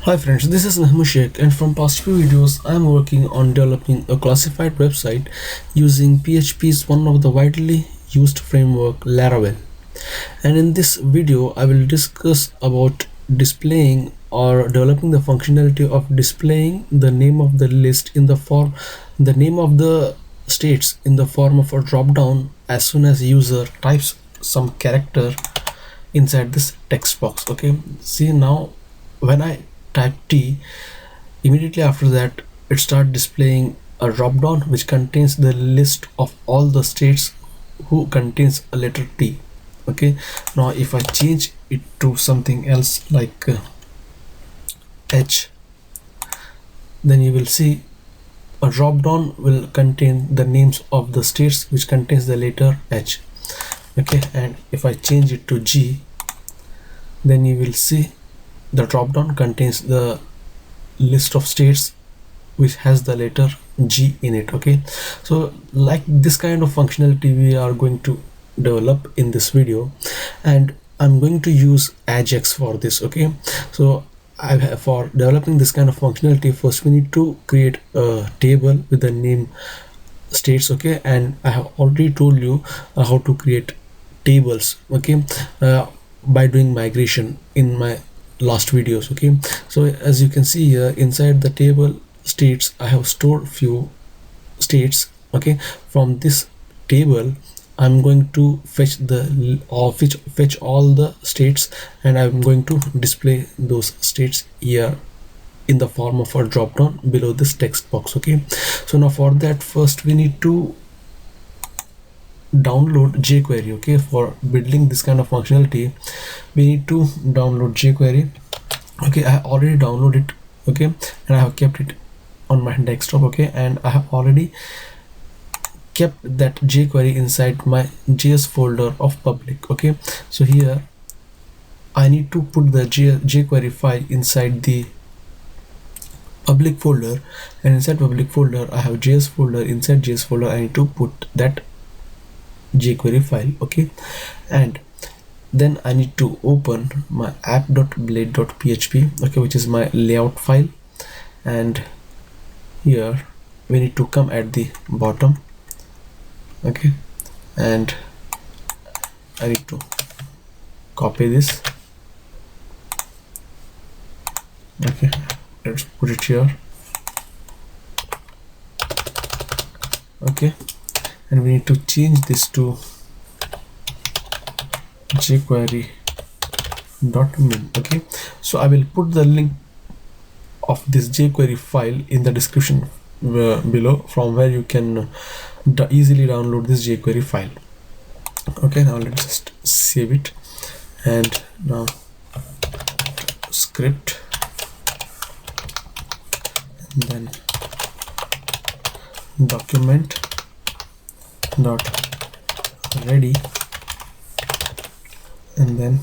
Hi friends, this is Sheikh, and from past few videos I am working on developing a classified website using PHP's one of the widely used framework Laravel. And in this video I will discuss about displaying or developing the functionality of displaying the name of the list in the name of the states in the form of a drop down as soon as user types some character inside this text box. Okay, see now when I type T, immediately after that it starts displaying a drop down which contains the list of all the states who contains a letter T. Okay, now if I change it to something else like H, then you will see a drop down will contain the names of the states which contains the letter H. Okay, and if I change it to G, then you will see the drop down contains the list of states which has the letter G in it. Okay, so like this kind of functionality we are going to develop in this video, and I'm going to use AJAX for this. Okay, so for developing this kind of functionality, first we need to create a table with the name states. Okay, and I have already told you how to create tables. Okay, by doing migration in my last videos. Okay, so as you can see here inside the table states, I have stored few states. Okay, from this table I'm going to fetch the or fetch all the states, and I'm going to display those states here in the form of a drop down below this text box. Okay, so now for that first we need to download jQuery. Okay, for building this kind of functionality we need to download jQuery. Okay, I already downloaded it. Okay, and I have kept it on my desktop. Okay, and I have already kept that jQuery inside my JS folder of public. Okay, so here I need to put the jQuery file inside the public folder, and inside public folder I have JS folder. Inside JS folder I need to put that jQuery file. Okay, and then I need to open my app.blade.php, okay, which is my layout file, and here we need to come at the bottom. Okay, and I need to copy this. Okay, let's put it here. Okay, and we need to change this to jQuery.min. Okay, so I will put the link of this jQuery file in the description below, from where you can easily download this jQuery file. Okay, now let's just save it, and now script, and then document dot ready, and then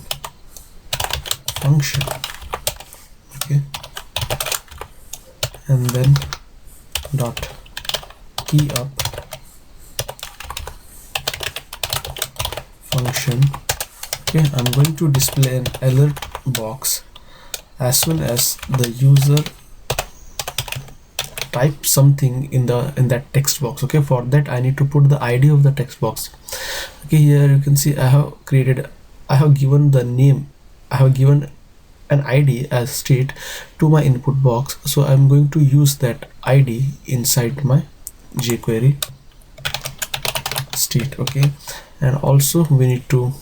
function. Okay, and then dot key up function. Okay, I'm going to display an alert box as soon as the user type something in that text box. Okay, for that I need to put the ID of the text box. Okay, here you can see I have given the name, I have given an ID as state to my input box, so I'm going to use that ID inside my jQuery state. Okay, and also we need to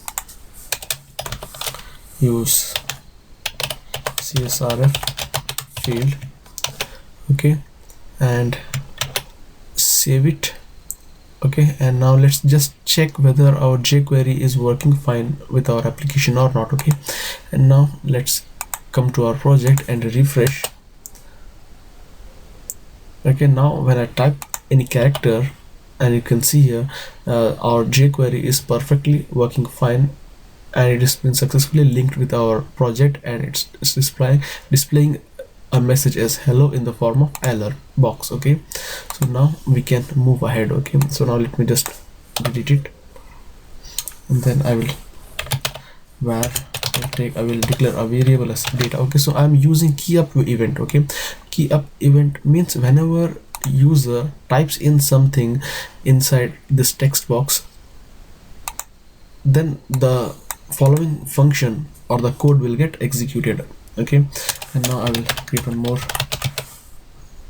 use csrf field. Okay, and save it. Okay, and now let's just check whether our jQuery is working fine with our application or not. Okay, and now let's come to our project and refresh. Okay, now when I type any character, and you can see here our jQuery is perfectly working fine, and it has been successfully linked with our project, and it's displaying a message as hello in the form of alert box. Okay, so now we can move ahead. Okay, so now let me just delete it, and then I will var I will declare a variable as data. Okay, so I'm using key up event. Okay, key up event means whenever user types in something inside this text box, then the following function or the code will get executed. Okay, and now I will create one more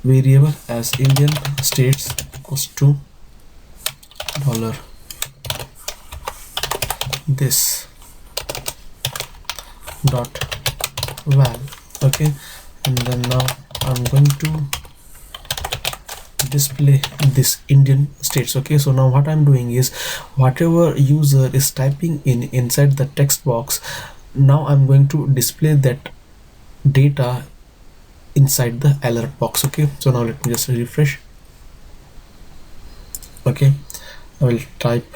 variable as Indian states equals to dollar this dot val. Okay, and then now I'm going to display this Indian states. Okay, so now what I'm doing is whatever user is typing in inside the text box, now I'm going to display that data inside the alert box. Okay, so now let me just refresh. Okay, I will type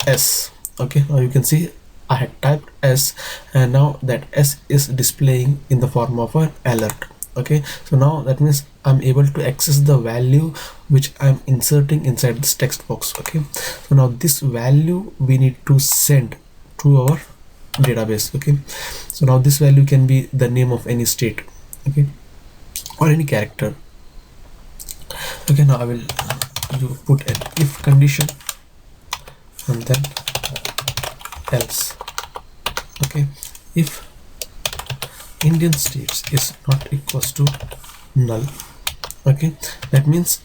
S. Okay, now you can see I had typed S, and now that S is displaying in the form of an alert. Okay, so now that means I'm able to access the value which I'm inserting inside this text box. Okay, so now this value we need to send to our database. Okay, so now this value can be the name of any state, okay, or any character. Okay, now I will you put an if condition and then else. Okay, if Indian states is not equals to null. Okay, that means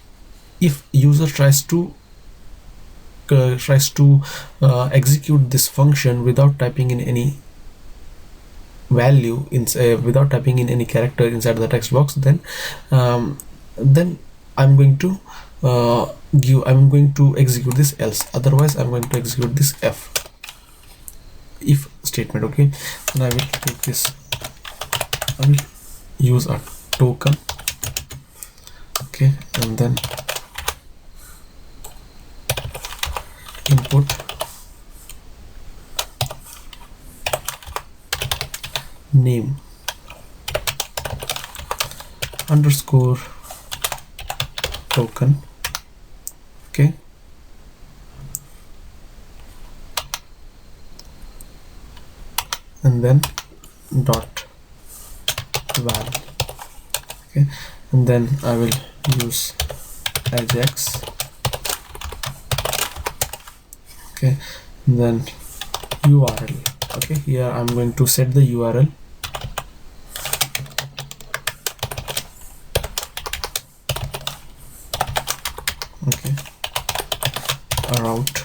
if user tries to execute this function without typing in any value without typing in any character inside the text box, then I'm going to execute this else, otherwise I'm going to execute this if statement. Okay, and I will take this, I will use a token. Okay, and then input name underscore token. Okay, and then dot val. Okay, and then I will use AJAX. Okay, and then URL. Okay, here I'm going to set the URL. Okay, route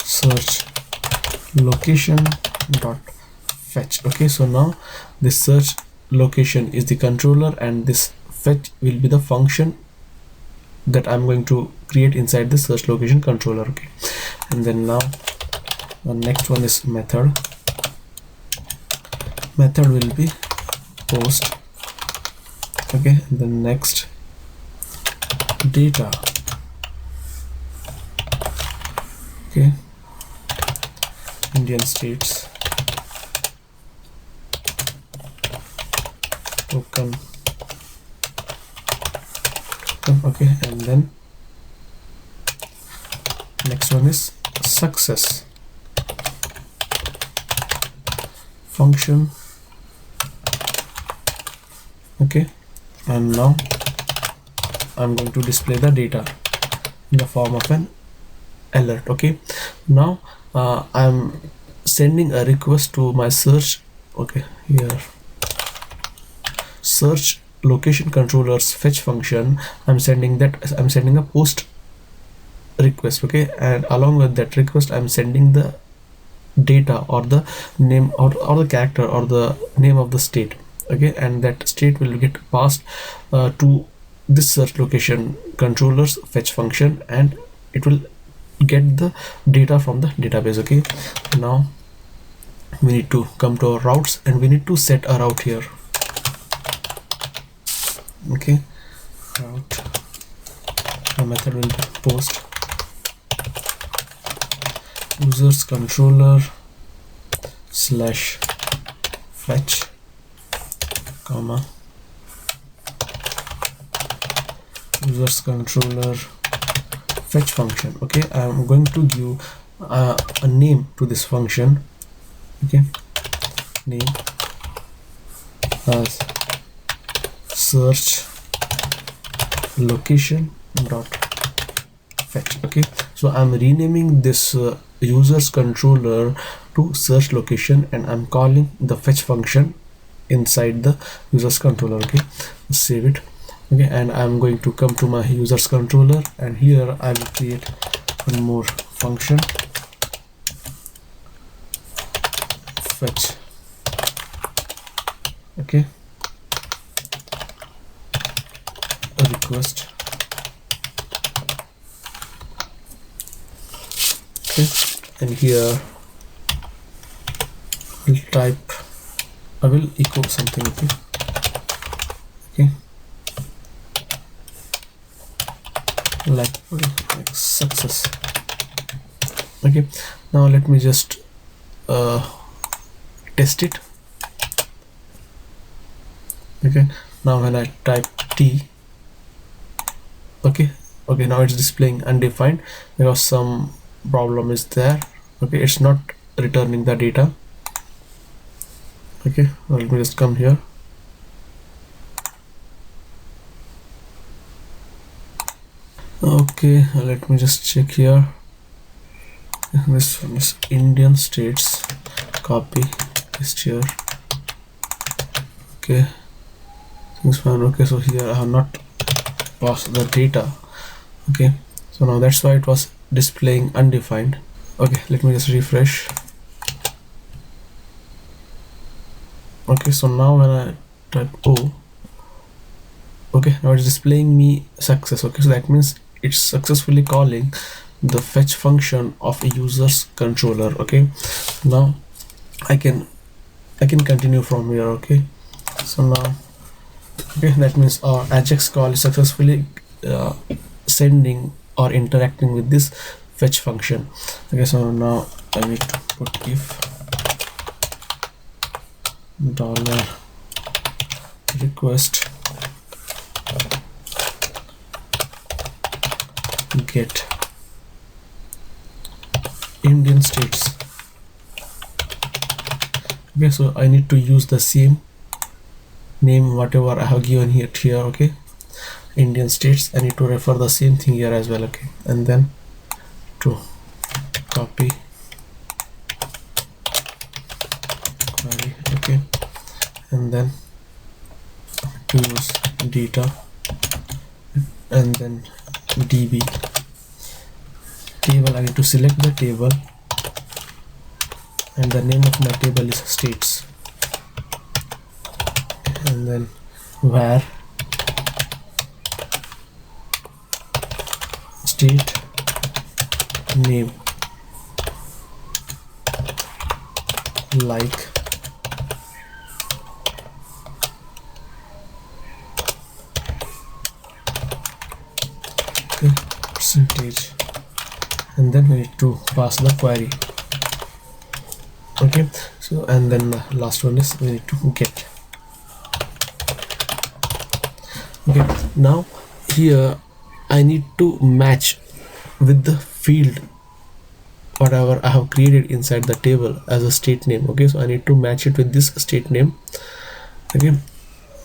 search location dot fetch. Okay, so now this search location is the controller and this fetch will be the function that I'm going to create inside the search location controller. Okay, and then now the next one is method will be post. Okay, and then next data. Okay, Indian states token. Okay, and then next one is success function. Okay, and now I'm going to display the data in the form of an alert. Okay, now I'm sending a request to my search. Okay, here search location controller's fetch function. I'm sending a post request. Okay, and along with that request I'm sending the data or the name or the character or the name of the state. Okay, and that state will get passed to this search location controller's fetch function, and it will get the data from the database. Okay, now we need to come to our routes and we need to set a route here. Okay, route, the method will be post users controller slash fetch comma users controller fetch function. Okay, I'm going to give a name to this function. Okay, name as search location dot fetch. Okay, so I'm renaming this user's controller to search location, and I'm calling the fetch function inside the user's controller. Okay, save it. Okay, and I'm going to come to my user's controller, and here I will create one more function, fetch. Okay, a request. Okay, and here I'll type, I will echo something. Okay, okay, like success. Okay, now let me just test it. Okay, now when I type T, okay, now it's displaying undefined because some problem is there. Okay, it's not returning the data. Okay, let me just come here. Okay, let me just check here. This one is Indian states, copy, paste here. Okay, things fine. Okay, so here I have not passed the data. Okay, so now that's why it was displaying undefined. Okay, let me just refresh. Okay, so now when I type O, okay, now it's displaying me success. Okay, so that means it's successfully calling the fetch function of a user's controller. Okay, now I can continue from here. Okay, so now, okay, that means our AJAX call is successfully sending or interacting with this fetch function. Okay, so now I need to put if dollar request get Indian states. Okay, so I need to use the same name whatever I have given here. Okay, Indian states. I need to refer the same thing here as well. Okay, and then to copy query. Okay, and then to use data, and then db table. I need to select the table, and the name of my table is states, and then var state name like percentage, and then we need to pass the query. Okay, so and then the last one is we need to get. Okay, now here I need to match with the field whatever I have created inside the table as a state name. Okay, so I need to match it with this state name. Okay,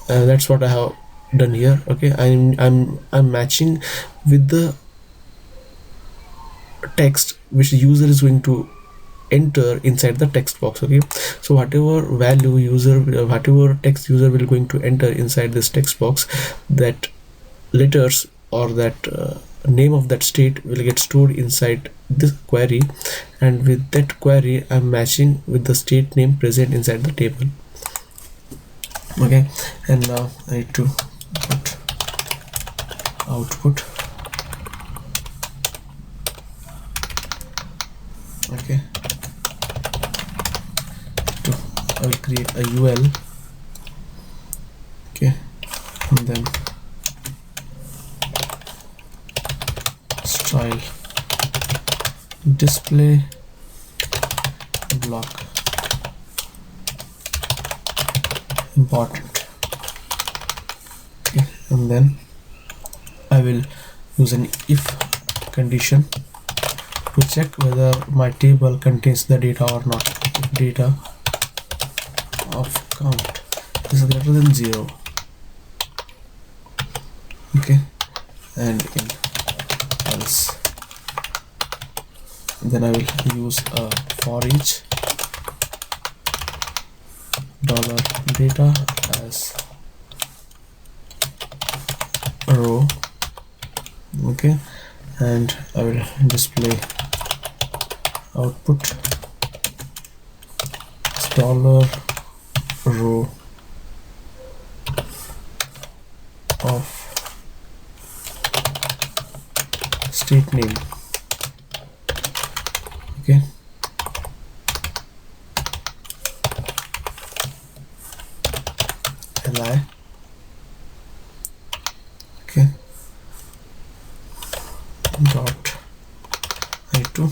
that's what I have done here. Okay, I'm matching with the text which the user is going to enter inside the text box. Okay, so whatever value whatever text user will going to enter inside this text box, that letters or that name of that state will get stored inside this query, and with that query I'm matching with the state name present inside the table. Okay, and now I need to put output. Okay, I will create a UL. Okay, and then style display block important. Okay, and then I will use an if condition to check whether my table contains the data or not. If data of count is greater than 0, okay, and in else, then I will use a for each dollar data as row, okay, and I will display output dollar row of state name, okay, li, okay, dot I to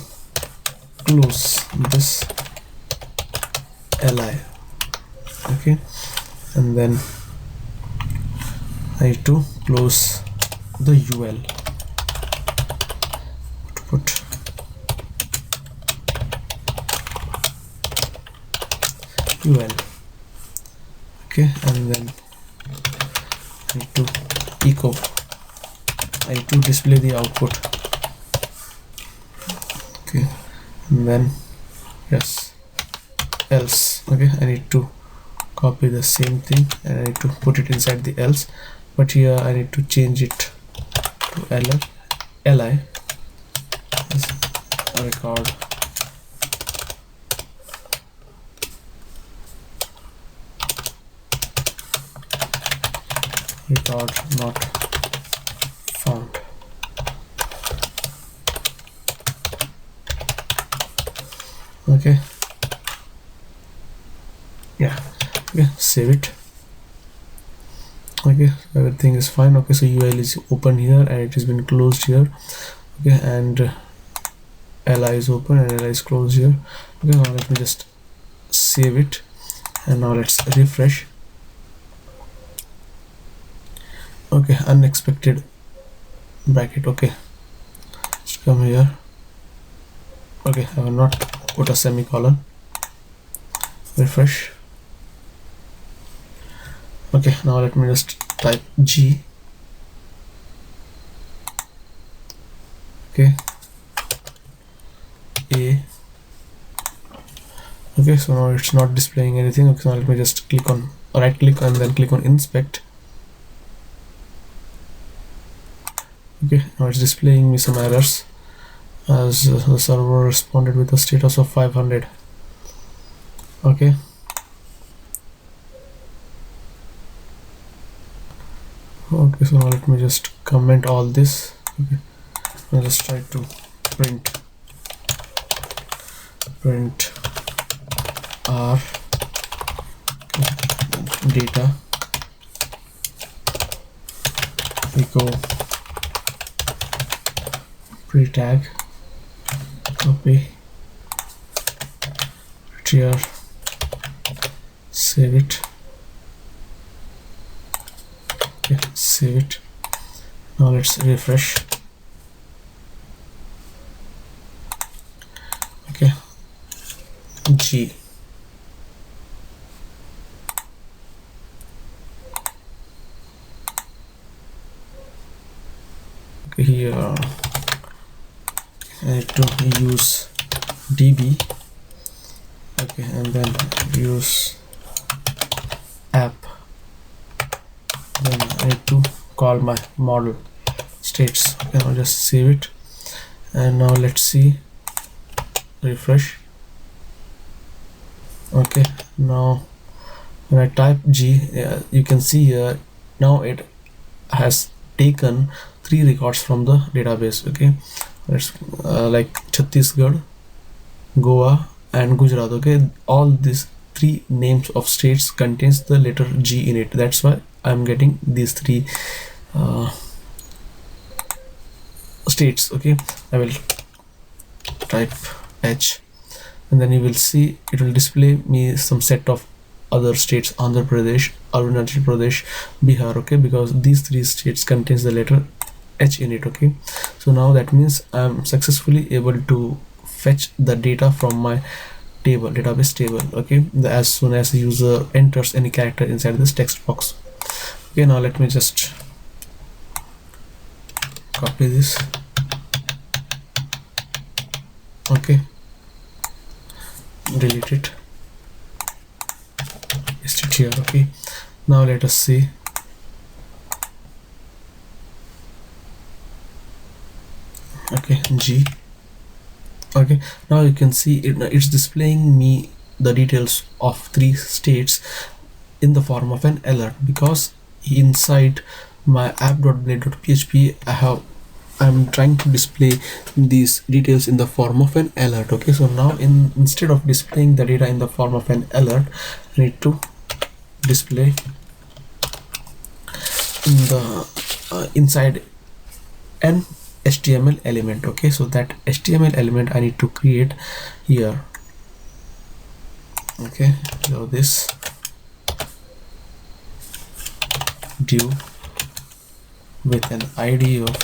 close this li, okay, and then I to close the ul, put ul, okay, and then I to echo, I to display the output, okay, and then yes, else, okay, I need to copy the same thing and I need to put it inside the else, but here I need to change it to li record not found, okay, yeah, okay, save it, okay, everything is fine, okay, so ul is open here and it has been closed here, okay, and li is open and li is closed here, okay, now let me just save it and now let's refresh, okay, unexpected bracket, okay, let's come here, okay, I will not put a semicolon, refresh, okay, now let me just type g, okay, a, okay, so now it's not displaying anything, okay, so now let me just click on right click and then click on inspect, okay, now it's displaying me some errors as the server responded with a status of 500, okay, okay, so now let me just comment all this, okay, I'll just try to print r, okay, data echo pre-tag, copy, here, save it, okay, save it, now let's refresh, okay, g, okay, here I need to use db, okay, and then use app, then I need to call my model states, okay, I'll just save it and now let's see, refresh, okay, now when I type g, you can see here now it has taken 3 records from the database, okay, it's like Chhattisgarh, Goa and Gujarat, okay, all these 3 names of states contains the letter G in it, that's why I'm getting these 3 states, okay, I will type H and then you will see it will display me some set of other states, Andhra Pradesh, Arunachal Pradesh, Bihar, okay, because these 3 states contains the letter h in it. Okay, so now that means I'm successfully able to fetch the data from my database table. Okay, as soon as the user enters any character inside this text box. Okay, now let me just copy this. Okay, delete it, paste it here. Okay, now let us see. Okay, G. Okay, now you can see it's displaying me the details of 3 states in the form of an alert, because inside my app.blade.php I'm trying to display these details in the form of an alert. Okay, so now instead of displaying the data in the form of an alert, I need to display in the inside an HTML element. Okay, so that HTML element I need to create here. Okay, so this div with an ID of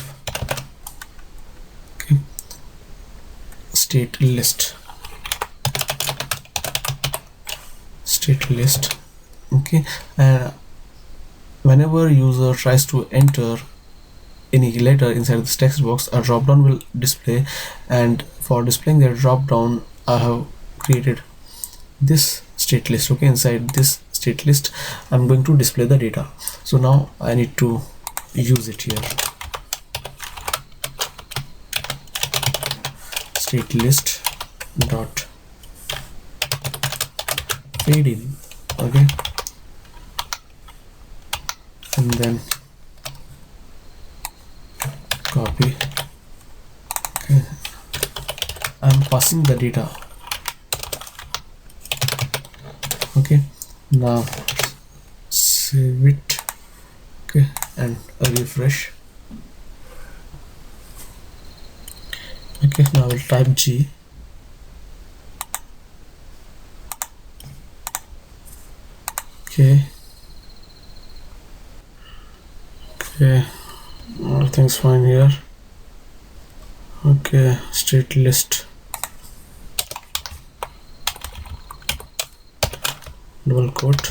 state list. Okay, and whenever user tries to enter any letter inside this text box, a drop down will display, and for displaying the drop down I have created this state list. Okay, inside this state list I'm going to display the data. So now I need to use it here. State list dot fade in. Okay, and then copy. Okay, I'm passing the data. Okay, now save it. Okay, and refresh. Okay, now I will type G. Okay, everything's fine here. Okay, state list double quote.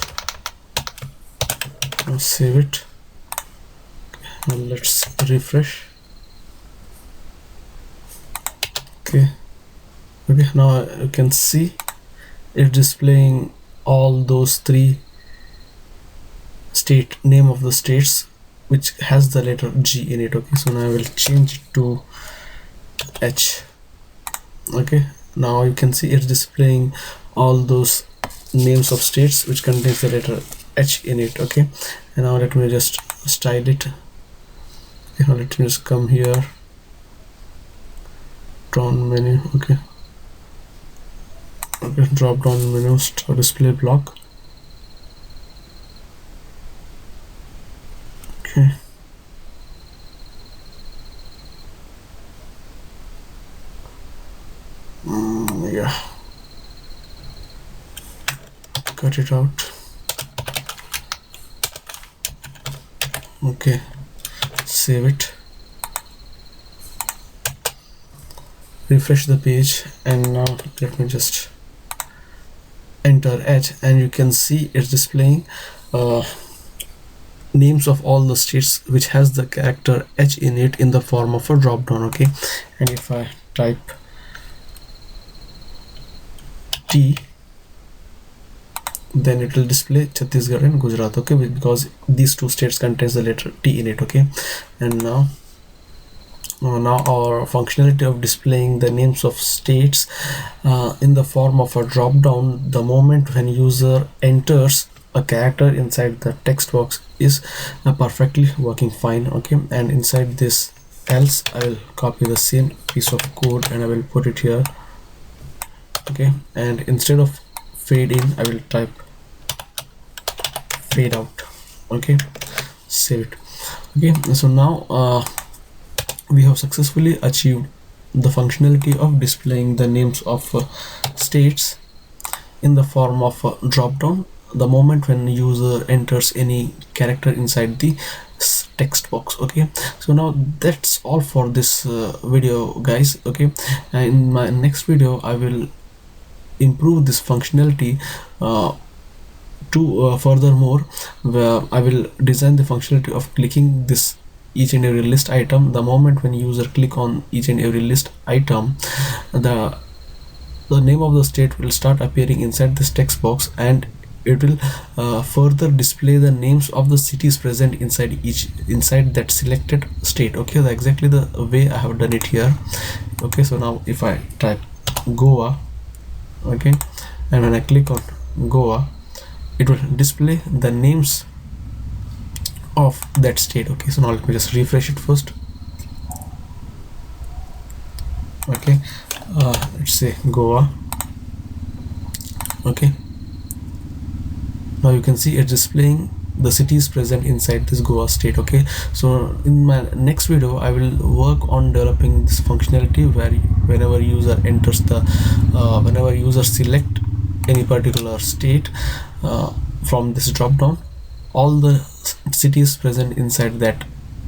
Now save it. Okay, now let's refresh. Okay, now you can see it's displaying all those 3 state name of the states which has the letter G in it. Okay, so now I will change it to H. Okay, now you can see it's displaying all those names of states which contains the letter H in it. Okay, and now let me just style it. Okay, now let me just come here, down menu. Okay, drop down menu, start display block. Okay, yeah, cut it out. Okay, save it, refresh the page, and now let me just enter H, and you can see it's displaying names of all the states which has the character H in it in the form of a drop down. Okay, and if I type T, then it will display Chhattisgarh and Gujarat. Okay, because these 2 states contains the letter T in it. Okay, and now our functionality of displaying the names of states in the form of a drop down the moment when user enters a character inside the text box is perfectly working fine. Okay, and inside this else I will copy the same piece of code and I will put it here. Okay, and instead of fade in I will type fade out. Okay, save it. Okay, so now we have successfully achieved the functionality of displaying the names of states in the form of a drop down the moment when user enters any character inside the text box. Okay, so now that's all for this video, guys. Okay, in my next video I will improve this functionality to furthermore, where I will design the functionality of clicking this each and every list item. The moment when user click on each and every list item, the name of the state will start appearing inside this text box, and it will further display the names of the cities present inside that selected state. Okay, exactly the way I have done it here. Okay, so now if I type Goa, okay, and when I click on Goa, it will display the names of that state. Okay, so now let me just refresh it first. Okay, let's say Goa. Okay, now you can see it's displaying the cities present inside this Goa state. Okay, so in my next video I will work on developing this functionality where whenever user enters the whenever user select any particular state from this drop down, all the cities present inside that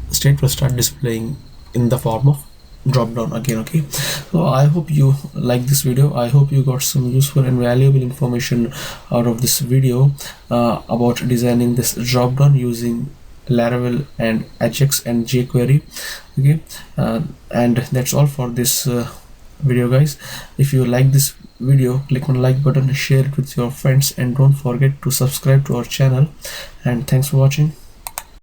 state will start displaying in the form of drop down again. Okay, so I hope you like this video. I hope you got some useful and valuable information out of this video about designing this drop down using Laravel and AJAX and jQuery. Okay, and that's all for this video, guys. If you like this video, click on like button, share it with your friends, and don't forget to subscribe to our channel. And thanks for watching.